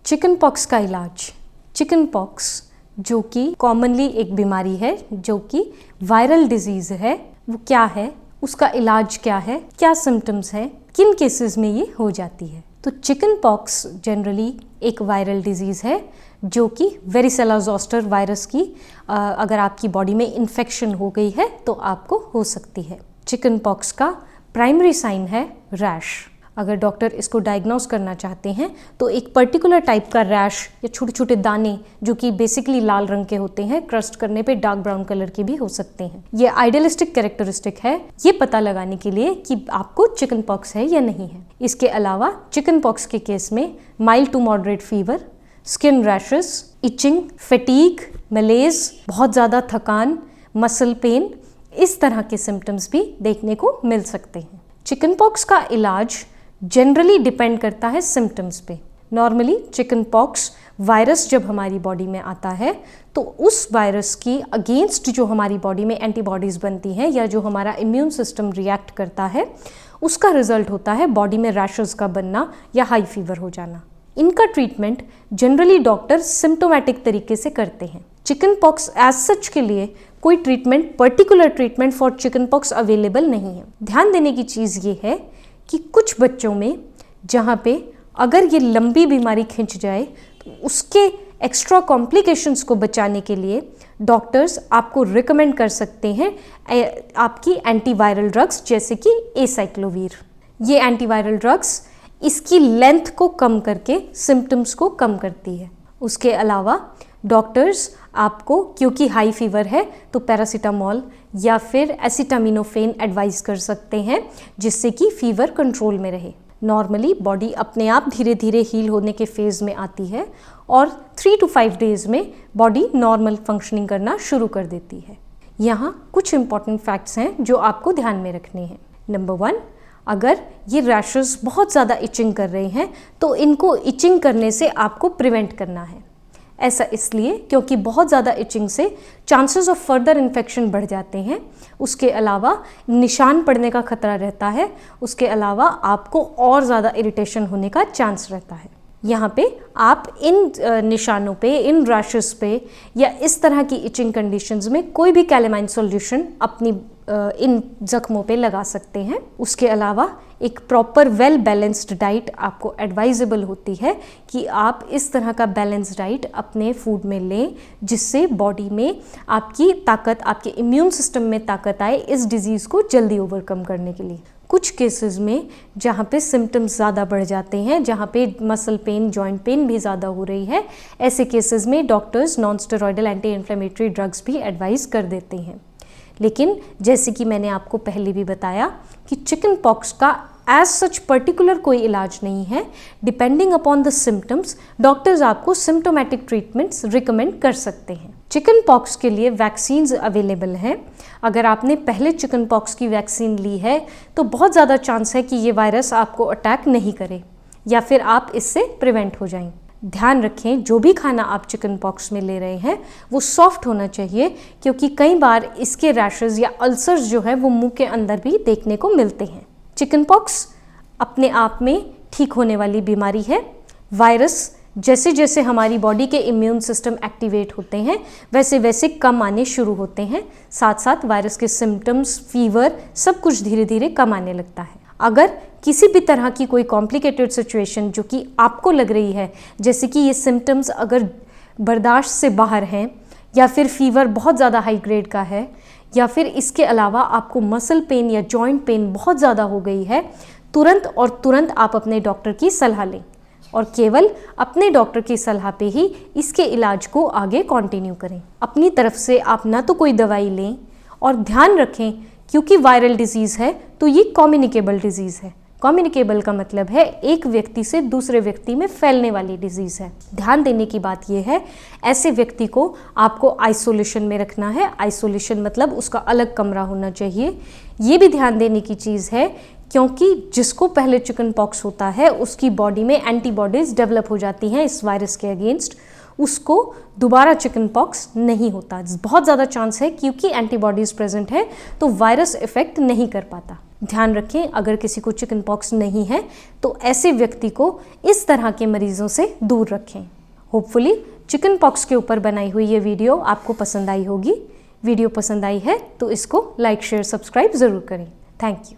Chicken pox का इलाज। Chicken pox जो कि कॉमनली एक बीमारी है, जो कि वायरल डिजीज़ है, वो क्या है, उसका इलाज क्या है, क्या सिम्टम्स है, किन केसेस में ये हो जाती है। तो चिकन पॉक्स जनरली एक वायरल डिजीज़ है जो कि वेरिसेला ज़ोस्टर वायरस की अगर आपकी बॉडी में इन्फेक्शन हो गई है तो आपको हो सकती है। चिकन पॉक्स का प्राइमरी साइन है रैश। अगर डॉक्टर इसको डायग्नोस करना चाहते हैं तो एक पर्टिकुलर टाइप का रैश या छोटे छोटे दाने जो कि बेसिकली लाल रंग के होते हैं, क्रस्ट करने पे डार्क ब्राउन कलर के भी हो सकते हैं। ये आइडियलिस्टिक कैरेक्टरिस्टिक है ये पता लगाने के लिए कि आपको चिकन पॉक्स है या नहीं है। इसके अलावा चिकन पॉक्स के केस में mild to moderate fever, skin rashes, itching, fatigue, malaise, बहुत ज़्यादा थकान, मसल पेन, इस तरह के सिम्टम्स भी देखने को मिल सकते हैं। चिकन पॉक्स का इलाज जनरली डिपेंड करता है सिम्टम्स पे। नॉर्मली चिकन पॉक्स वायरस जब हमारी बॉडी में आता है तो उस वायरस की अगेंस्ट जो हमारी बॉडी में एंटीबॉडीज़ बनती हैं या जो हमारा इम्यून सिस्टम रिएक्ट करता है, उसका रिजल्ट होता है बॉडी में रैशेस का बनना या हाई फीवर हो जाना। इनका ट्रीटमेंट जनरली डॉक्टर सिम्टोमेटिक तरीके से करते हैं। चिकन पॉक्स एज सच के लिए कोई treatment, particular treatment for chicken pox available नहीं है। ध्यान देने की चीज़ ये है कि कुछ बच्चों में जहाँ पे अगर ये लंबी बीमारी खिंच जाए तो उसके एक्स्ट्रा कॉम्प्लिकेशंस को बचाने के लिए डॉक्टर्स आपको रिकमेंड कर सकते हैं आपकी एंटीवायरल ड्रग्स जैसे कि एसाइक्लोवीर। ये एंटीवायरल ड्रग्स इसकी लेंथ को कम करके सिम्टम्स को कम करती है। उसके अलावा डॉक्टर्स आपको, क्योंकि हाई फीवर है तो पैरासीटामोल या फिर एसिटामिनोफेन एडवाइस कर सकते हैं जिससे कि फीवर कंट्रोल में रहे। नॉर्मली बॉडी अपने आप धीरे धीरे हील होने के फेज़ में आती है और 3 to 5 डेज़ में बॉडी नॉर्मल फंक्शनिंग करना शुरू कर देती है। यहाँ कुछ इंपॉर्टेंट फैक्ट्स हैं जो आपको ध्यान में रखने हैं। नंबर 1, अगर ये रैशेस बहुत ज़्यादा इचिंग कर रहे हैं तो इनको इचिंग करने से आपको प्रिवेंट करना है। ऐसा इसलिए क्योंकि बहुत ज़्यादा इचिंग से चांसेस ऑफ फर्दर इन्फेक्शन बढ़ जाते हैं। उसके अलावा निशान पड़ने का खतरा रहता है। उसके अलावा आपको और ज़्यादा इरिटेशन होने का चांस रहता है। यहाँ पे आप इन निशानों पे, इन रैशेस पे या इस तरह की इचिंग कंडीशंस में कोई भी कैलेमाइन सॉल्यूशन अपनी इन जख्मों पे लगा सकते हैं। उसके अलावा एक प्रॉपर वेल बैलेंस्ड डाइट आपको एडवाइजेबल होती है कि आप इस तरह का बैलेंस डाइट अपने फूड में लें जिससे बॉडी में आपकी ताकत, आपके इम्यून सिस्टम में ताकत आए इस डिज़ीज़ को जल्दी ओवरकम करने के लिए। कुछ केसेस में जहाँ पे सिम्टम्स ज़्यादा बढ़ जाते हैं, जहाँ पे मसल पेन, जॉइंट पेन भी ज़्यादा हो रही है, ऐसे केसेस में doctors non steroidal anti inflammatory drugs भी एडवाइस कर देते हैं। लेकिन जैसे कि मैंने आपको पहले भी बताया कि चिकन पॉक्स का एज सच पर्टिकुलर कोई इलाज नहीं है। Depending upon the symptoms doctors आपको सिम्टोमेटिक ट्रीटमेंट्स रिकमेंड कर सकते हैं। चिकन पॉक्स के लिए वैक्सीन्स अवेलेबल हैं। अगर आपने पहले चिकन पॉक्स की वैक्सीन ली है तो बहुत ज़्यादा चांस है कि ये वायरस आपको अटैक नहीं करे या फिर आप इससे प्रिवेंट हो जाएं। ध्यान रखें, जो भी खाना आप चिकन पॉक्स में ले रहे हैं वो सॉफ्ट होना चाहिए क्योंकि कई बार इसके रैशेस या अल्सर्स जो है वो मुंह के अंदर भी देखने को मिलते हैं। चिकन पॉक्स अपने आप में ठीक होने वाली बीमारी है। वायरस जैसे जैसे हमारी बॉडी के इम्यून सिस्टम एक्टिवेट होते हैं वैसे वैसे कम आने शुरू होते हैं। साथ साथ वायरस के सिम्टम्स, फीवर, सब कुछ धीरे धीरे कम आने लगता है। अगर किसी भी तरह की कोई कॉम्प्लिकेटेड सिचुएशन जो कि आपको लग रही है, जैसे कि ये सिम्टम्स अगर बर्दाश्त से बाहर हैं या फिर फीवर बहुत ज़्यादा हाई ग्रेड का है या फिर इसके अलावा आपको मसल पेन या जॉइंट पेन बहुत ज़्यादा हो गई है, तुरंत आप अपने डॉक्टर की सलाह लें और केवल अपने डॉक्टर की सलाह पे ही इसके इलाज को आगे कंटिन्यू करें। अपनी तरफ से आप ना तो कोई दवाई लें और ध्यान रखें क्योंकि वायरल डिजीज़ है तो ये कम्युनिकेबल डिजीज़ है। कम्युनिकेबल का मतलब है एक व्यक्ति से दूसरे व्यक्ति में फैलने वाली डिजीज़ है। ध्यान देने की बात यह है, ऐसे व्यक्ति को आपको आइसोलेशन में रखना है। आइसोलेशन मतलब उसका अलग कमरा होना चाहिए। ये भी ध्यान देने की चीज़ है क्योंकि जिसको पहले चिकन पॉक्स होता है उसकी बॉडी में एंटीबॉडीज़ डेवलप हो जाती हैं इस वायरस के अगेंस्ट, उसको दोबारा चिकन पॉक्स नहीं होता। बहुत ज़्यादा चांस है क्योंकि एंटीबॉडीज़ प्रेजेंट है तो वायरस इफेक्ट नहीं कर पाता। ध्यान रखें, अगर किसी को चिकन पॉक्स नहीं है तो ऐसे व्यक्ति को इस तरह के मरीजों से दूर रखें। होपफुली चिकन पॉक्स के ऊपर बनाई हुई ये वीडियो आपको पसंद आई होगी। वीडियो पसंद आई है तो इसको लाइक, शेयर, सब्सक्राइब ज़रूर करें। Thank you.